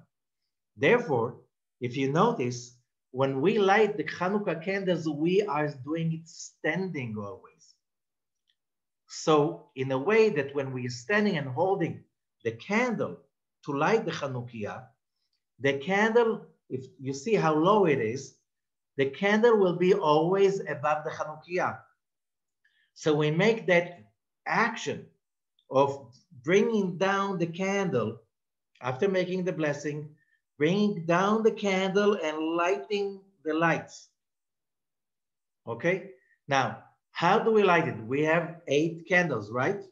Therefore, if you notice, when we light the Hanukkah candles, we are doing it standing always. So in a way that when we are standing and holding the candle to light the Hanukkiyah, the candle, if you see how low it is, the candle will be always above the Hanukkiyah. So we make that action of bringing down the candle after making the blessing, bringing down the candle and lighting the lights. Okay? Now, how do we light it? We have 8 candles, right?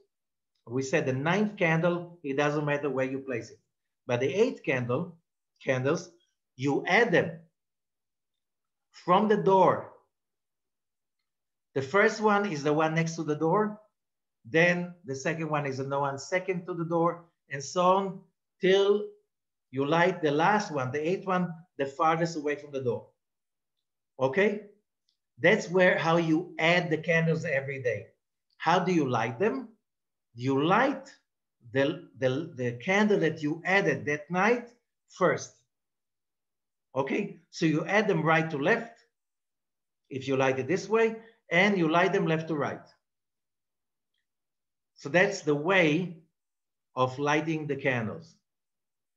We said the 9th candle, it doesn't matter where you place it. But the 8 candles, you add them from the door. The first one is the one next to the door. Then the second one is the one second to the door, and so on till you light the last one, the 8th one, the farthest away from the door. Okay? That's how you add the candles every day. How do you light them? You light the candle that you added that night first. Okay? So you add them right to left, if you light it this way, and you light them left to right. So that's the way of lighting the candles.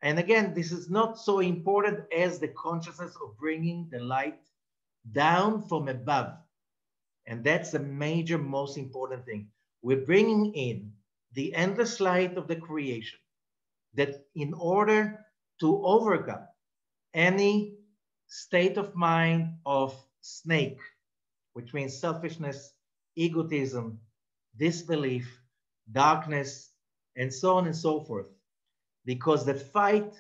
And again, this is not so important as the consciousness of bringing the light down from above. And that's the major, most important thing. We're bringing in the endless light of the creation, that in order to overcome any state of mind of snake, which means selfishness, egotism, disbelief, darkness, and so on and so forth. Because the fight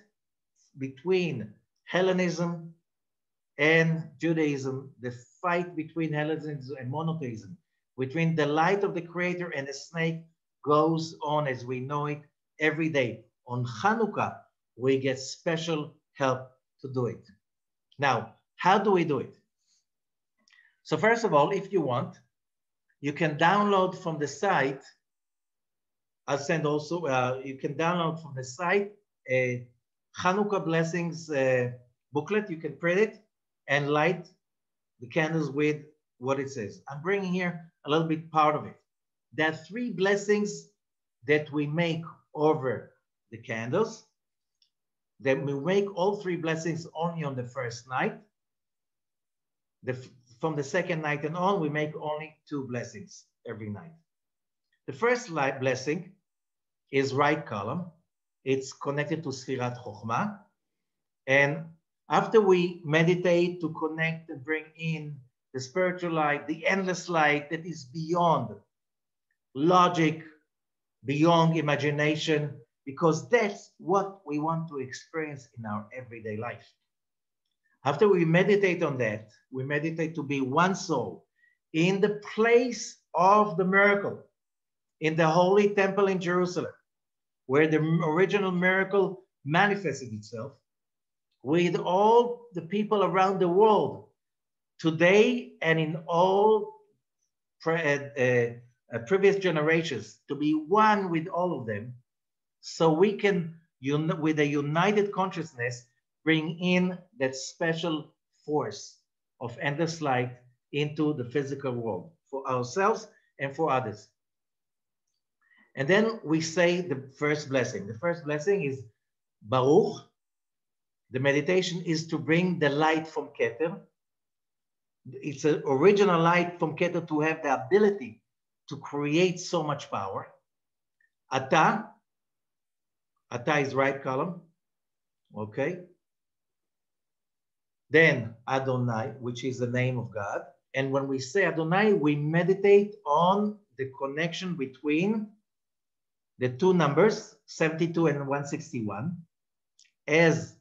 between Hellenism and Judaism, the fight between Hellenism and monotheism, between the light of the Creator and the snake, goes on as we know it every day. On Hanukkah, we get special help to do it. Now, how do we do it? So first of all, if you want, you can download from the site. I'll send also, you can download from the site a Hanukkah Blessings booklet. You can print it and light the candles with what it says. I'm bringing here a little bit part of it. There are 3 blessings that we make over the candles. Then we make all 3 blessings only on the first night. From the second night and on, we make only 2 blessings every night. The first blessing is right column. It's connected to Sfirat Chokhmah. And after we meditate to connect and bring in the spiritual light, the endless light that is beyond logic, beyond imagination, because that's what we want to experience in our everyday life. After we meditate on that, we meditate to be one soul in the place of the miracle, in the Holy Temple in Jerusalem, where the original miracle manifested itself, with all the people around the world today and in all previous generations, to be one with all of them, so we can, with a united consciousness, bring in that special force of endless light into the physical world for ourselves and for others. And then we say the first blessing. The first blessing is Baruch. The meditation is to bring the light from Keter. It's an original light from Keter to have the ability to create so much power. Ata. Ata is right column. Okay. Then Adonai, which is the name of God. And when we say Adonai, we meditate on the connection between the 2 numbers, 72 and 161. as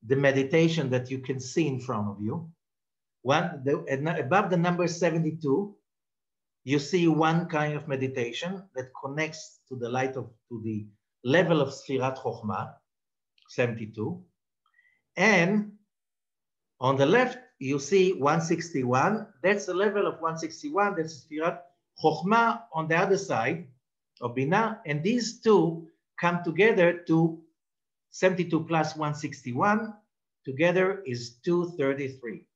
the meditation that you can see in front of you. Above the number 72, you see one kind of meditation that connects to the light to the level of Sfirat Chokhmah, 72. And on the left, you see 161. That's the level of 161. That's Sfirat Chokhmah on the other side of Binah. And these two come together to 72 plus 161. Together is 233,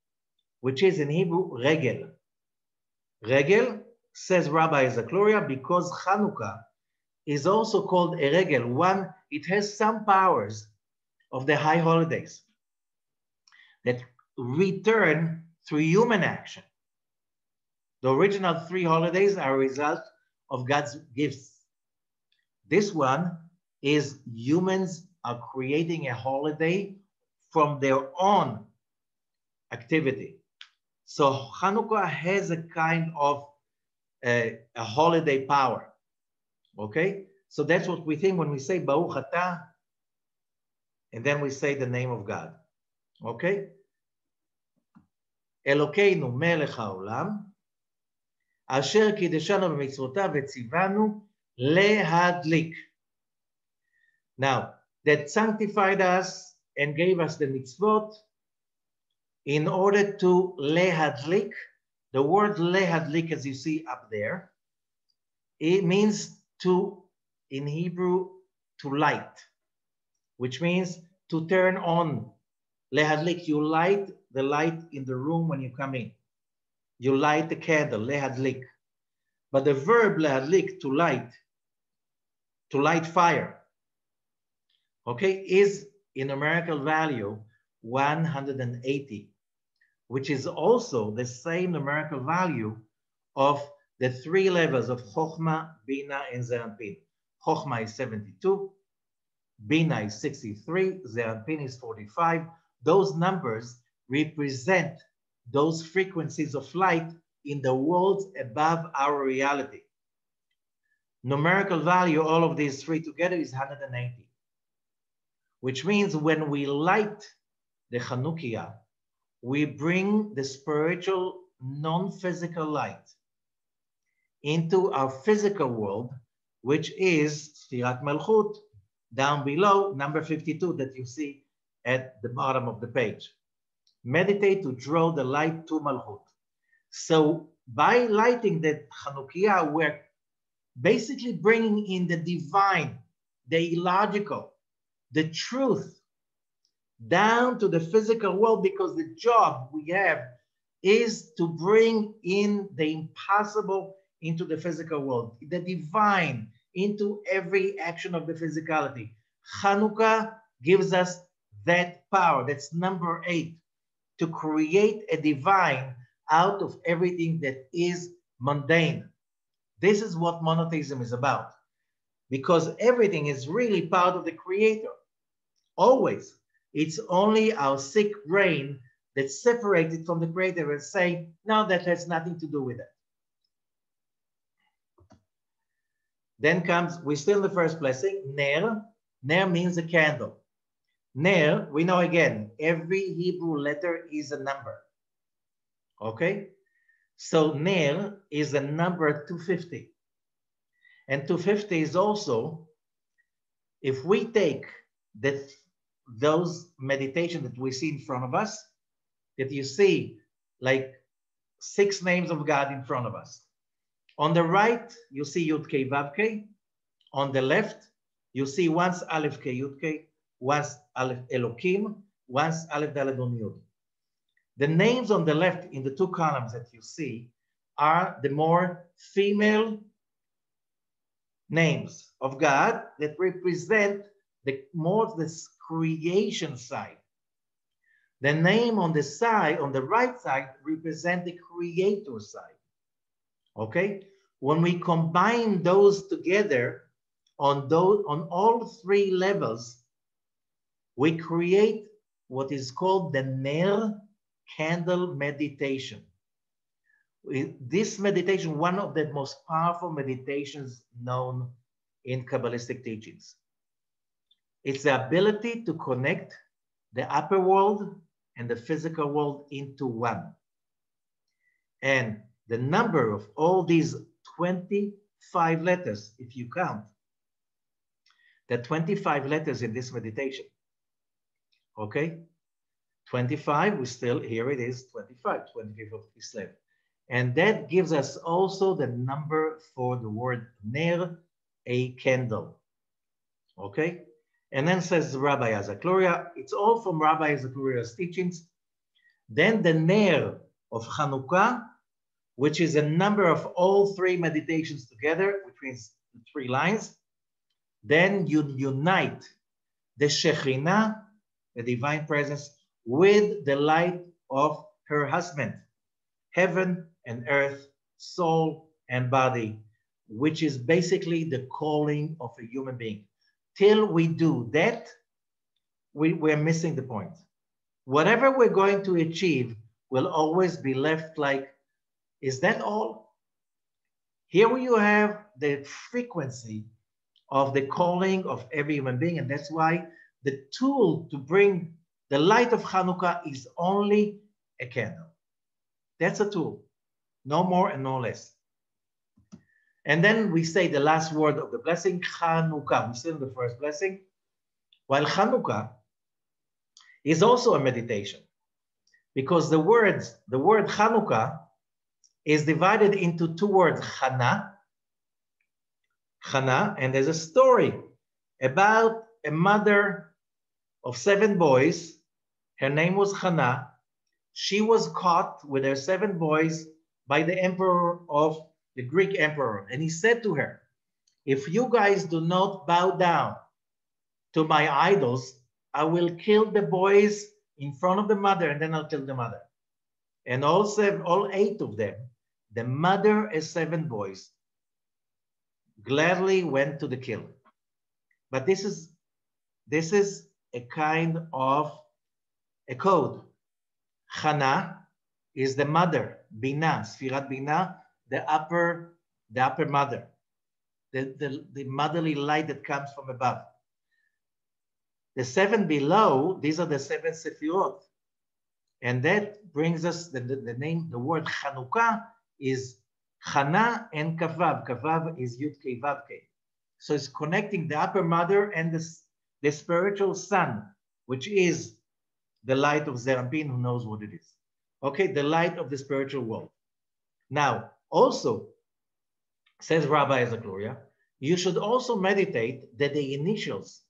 which is in Hebrew, Regel. Regel, says Rabbi Zakloria, because Hanukkah is also called a Regel. One, it has some powers of the high holidays that return through human action. The original 3 holidays are a result of God's gifts. This one is humans are creating a holiday from their own activity. So Hanukkah has a kind of a holiday power, okay? So that's what we think when we say Baruch Atah, and then we say the name of God, okay? Elokeinu melech haolam, asher kideshanu b'mitzvotav v'tzivanu lehadlik. Now, that sanctified us and gave us the mitzvot in order to lehadlik. The word lehadlik, as you see up there, it means to, in Hebrew, to light, which means to turn on. Lehadlik, you light the light in the room when you come in. You light the candle, lehadlik. But the verb lehadlik, to light fire, okay, is in numerical value 180, which is also the same numerical value of the 3 levels of Chokhmah, Bina, and Zeir Anpin. Chokhmah is 72, Bina is 63, Zeir Anpin is 45. Those numbers represent those frequencies of light in the worlds above our reality. Numerical value, all of these 3 together is 180, which means when we light the Hanukkiyah, we bring the spiritual, non-physical light into our physical world, which is Sfirat Malchut, down below, number 52 that you see at the bottom of the page. Meditate to draw the light to Malchut. So by lighting the Hanukkiyah, we're basically bringing in the divine, the illogical, the truth, down to the physical world, because the job we have is to bring in the impossible into the physical world, the divine into every action of the physicality. Hanukkah gives us that power. That's number 8, to create a divine out of everything that is mundane. This is what monotheism is about, because everything is really part of the Creator, always. It's only our sick brain that's separated from the Creator and say, no, that has nothing to do with it. Then comes, we're still in the first blessing, Ner. Ner means a candle. Ner, we know again, every Hebrew letter is a number, okay? So Ner is the number 250. And 250 is also, if we take those meditation that we see in front of us, that you see like 6 names of God in front of us. On the right, you see Youdkevitch. On the left, you see once Aleph K Yudke, once Aleph Elokim, once Aleph Daled Nun Yud. The names on the left in the 2 columns that you see are the more female names of God that represent the creation side. The name on the side, on the right side, represent the creator side. Okay? When we combine those together on all 3 levels, we create what is called the Ner candle meditation. This meditation, one of the most powerful meditations known in Kabbalistic teachings. It's the ability to connect the upper world and the physical world into one. And the number of all these 25 letters, if you count, the 25 letters in this meditation, okay? 25, we still, here it is, 25, 25th of Kislev. And that gives us also the number for the word ner, a candle, okay? And then says Rabbi Azakluria, it's all from Rabbi Azakluria's teachings. Then the ner of Hanukkah, which is a number of all three meditations together, which means the 3 lines. Then you unite the Shekhinah, the divine presence, with the light of her husband, heaven and earth, soul and body, which is basically the calling of a human being. Till we do that, we're missing the point. Whatever we're going to achieve will always be left like, is that all? Here you have the frequency of the calling of every human being, and that's why the tool to bring the light of Hanukkah is only a candle. That's a tool, no more and no less. And then we say the last word of the blessing, Hanukkah. We still in the first blessing. While Hanukkah is also a meditation, because the word Hanukkah is divided into 2 words, Chana, and there's a story about a mother of 7 boys. Her name was Hannah. She was caught with her 7 boys by the emperor of the Greek emperor. And he said to her, if you guys do not bow down to my idols, I will kill the boys in front of the mother, and then I'll kill the mother. And all 8 of them, the mother and 7 boys, gladly went to the kill. But this is a kind of a code. Chana is the mother, Bina, Sfirat Bina, the upper mother, the motherly light that comes from above. The 7 below, these are the 7 Sefirot. And that brings us the name, the word Hanukkah is Chana and Kavav. Kavav is Youdkevitch. So it's connecting the upper mother and the spiritual sun, which is the light of Zerampin, who knows what it is. Okay, the light of the spiritual world. Now, also, says Rabbi Zakluria, you should also meditate that the initials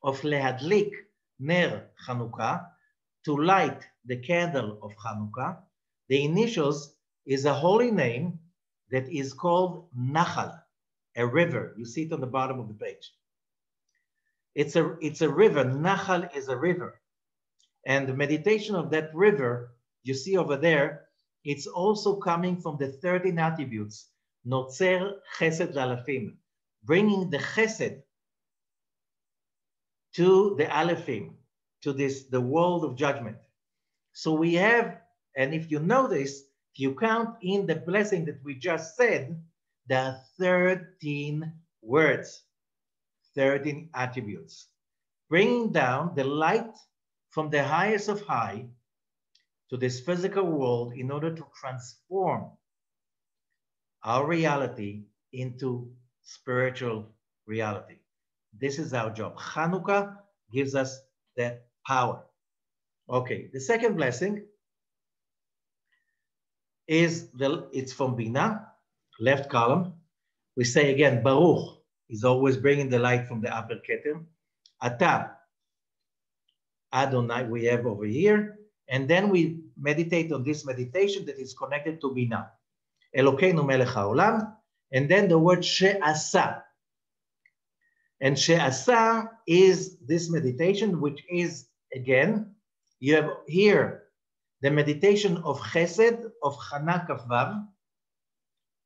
of Lehadlik Ner Chanukah, to light the candle of Hanukkah, the initials is a holy name that is called Nachal, a river. You see it on the bottom of the page. It's a river. Nachal is a river. And the meditation of that river, you see over there, it's also coming from the 13 attributes, Notzer Chesed Lalafim, bringing the Chesed to the Alefim, to the world of judgment. So we have, and if you notice, if you count in the blessing that we just said, there are 13 words, 13 attributes, bringing down the light from the highest of high to this physical world in order to transform our reality into spiritual reality. This is our job. Hanukkah gives us that power. Okay, the second blessing is it's from Bina, left column. We say again, Baruch is always bringing the light from the upper keter. Ata, Adonai, we have over here. And then we meditate on this meditation that is connected to Bina. Elokeinu melech haolam. And then the word she'asa. And she'asa is this meditation, which is, again, you have here the meditation of Chesed, of Chana Kavav,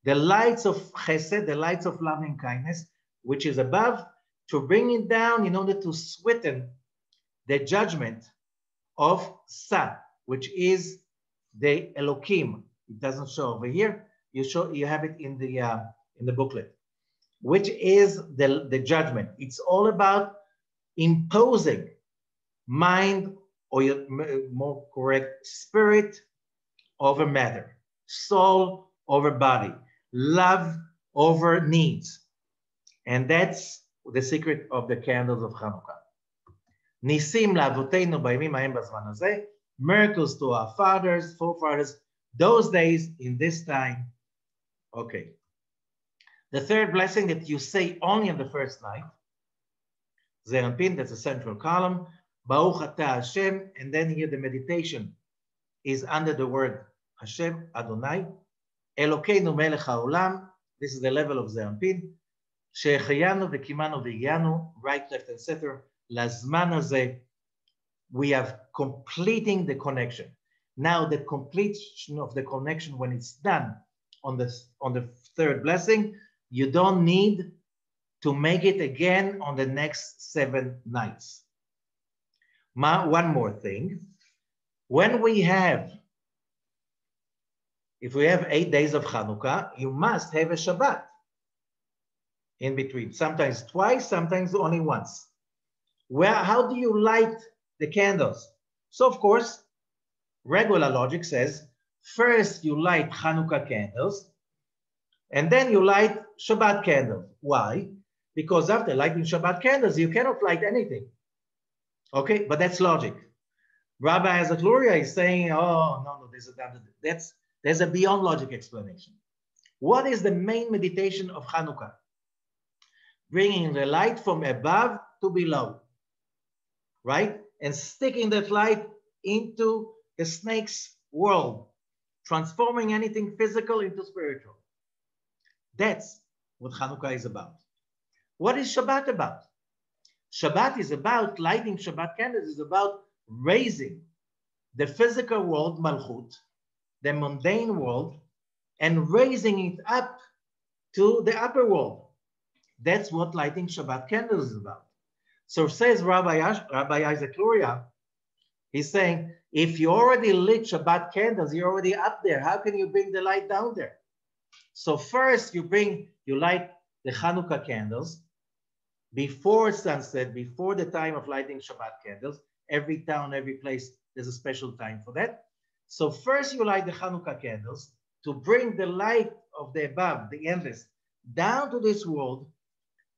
the lights of Chesed, the lights of loving kindness, which is above, to bring it down in order to sweeten the judgment of Sa, which is the Elokim. It doesn't show over here. You have it in the booklet, which is the judgment. It's all about imposing mind, or more correct, spirit over matter, soul over body, love over needs. And that's the secret of the candles of Hanukkah. Nisim la'avoteinu bayimim ha'em bazman hazeh, miracles to our fathers, forefathers, those days in this time. Okay. The third blessing that you say only on the first night, Zeir Anpin, that's a central column, Baruch Atah Hashem, and then here the meditation is under the word Hashem, Adonai, Elokeinu melech haolam, this is the level of Zeir Anpin, She'echayanu v'kimanu v'yanu, right, left, and center, Lazman hazeh, we are completing the connection. Now the completion of the connection, when it's done on the third blessing, you don't need to make it again on the next 7 nights. One more thing. When we have, if we have 8 days of Hanukkah, you must have a Shabbat in between, sometimes twice, sometimes only once. How do you light the candles? So of course, regular logic says, first you light Hanukkah candles, and then you light Shabbat candles. Why? Because after lighting Shabbat candles, you cannot light anything. Okay, but that's logic. Rabbi Azatluria is saying, oh, no, there's a beyond logic explanation. What is the main meditation of Hanukkah? Bringing the light from above to below, right? And sticking that light into the snake's world, transforming anything physical into spiritual. That's what Hanukkah is about. What is Shabbat about? Shabbat is about, lighting Shabbat candles is about raising the physical world, Malchut, the mundane world, and raising it up to the upper world. That's what lighting Shabbat candles is about. So says Rabbi Isaac Luria, he's saying, if you already lit Shabbat candles, you're already up there. How can you bring the light down there? So first you light the Hanukkah candles before sunset, before the time of lighting Shabbat candles. Every town, every place, there's a special time for that. So first you light the Hanukkah candles to bring the light of the above, the endless, down to this world,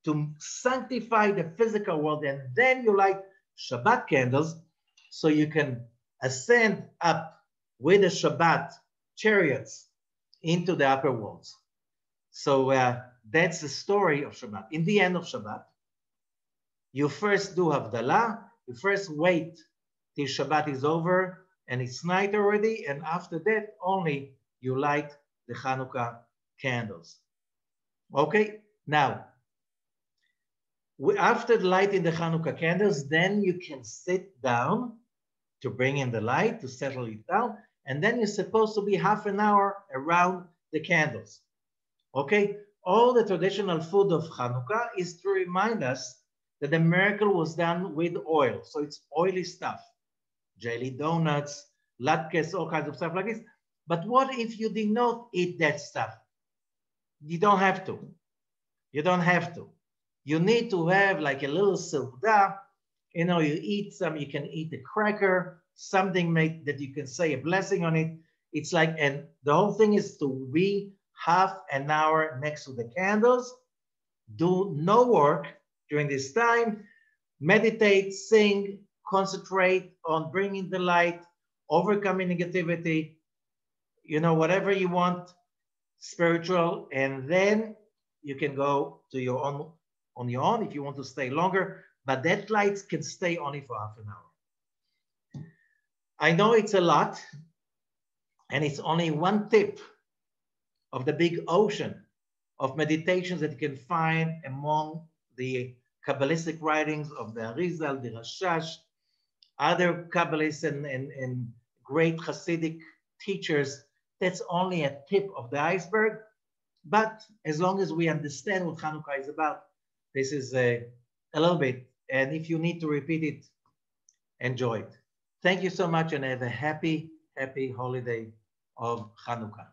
to sanctify the physical world, and then you light Shabbat candles so you can ascend up with the Shabbat chariots into the upper worlds. So that's the story of Shabbat. In the end of Shabbat, you first do Havdalah, you first wait till Shabbat is over and it's night already, and after that only you light the Hanukkah candles. Okay, now, after lighting the Hanukkah candles, then you can sit down to bring in the light, to settle it down, and then you're supposed to be half an hour around the candles. Okay, all the traditional food of Hanukkah is to remind us that the miracle was done with oil. So it's oily stuff, jelly donuts, latkes, all kinds of stuff like this. But what if you did not eat that stuff? You don't have to. You don't have to. You need to have like a little seudah. You know, you eat some, you can eat a cracker, something that you can say a blessing on it. It's like, and the whole thing is to be half an hour next to the candles, do no work during this time, meditate, sing, concentrate on bringing the light, overcoming negativity, you know, whatever you want, spiritual, and then you can go to your own, on your own if you want to stay longer, but that light can stay only for half an hour. I know it's a lot, and it's only one tip of the big ocean of meditations that you can find among the Kabbalistic writings of the Arizal, the Rashash, other Kabbalists and great Hasidic teachers. That's only a tip of the iceberg. But as long as we understand what Hanukkah is about, this is a little bit. And if you need to repeat it, enjoy it. Thank you so much and have a happy, happy holiday of Hanukkah.